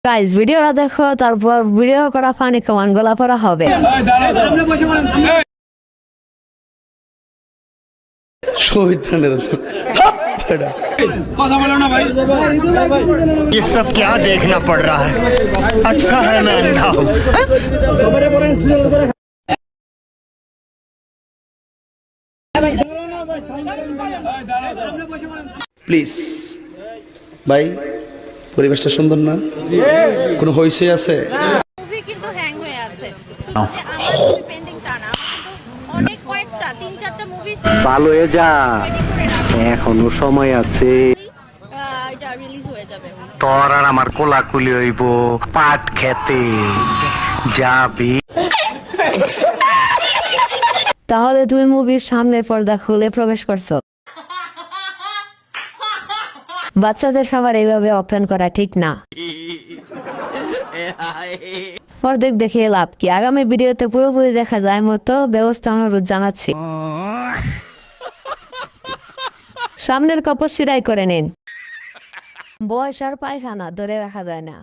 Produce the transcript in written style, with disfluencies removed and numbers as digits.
Guys ভিডিওটা দেখো, তারপর ভিডিও করা ফানি কমেন্ট গুলা পড়া হবে। ये सब क्या देखना पड़ रहा है। अच्छा है मैं अंधा हूँ। প্লিজ ভাই, পরিবেশটা সুন্দর না? কোনো হইছে আছে? মুভি কিন্তু হ্যাং হয়ে আছে। শুধু যে আমার মুভি পেন্ডিং তা না, কিন্তু অনেক কয়েকটা 3-4টা মুভি ভালো হয়ে যা, এখনো সময় আছে। এটা রিলিজ হয়ে যাবে। তোর আর আমার কোলাকুলি হইব পাট খেতে যাবি। তাহলে তুমি মুভির সামনের পর্দা খুলে প্রবেশ করছো। বাচ্চাদের সবার এইভাবে অপেন করা ঠিক না। অর্ধেক দেখে লাভ কি? আগামী ভিডিওতে পুরোপুরি দেখা যায় মতো ব্যবস্থা অনুরোধ জানাচ্ছি। সামনের কাপড় সিলাই করে নিন। বয়স আর পায়খানা ধরে রাখা যায় না।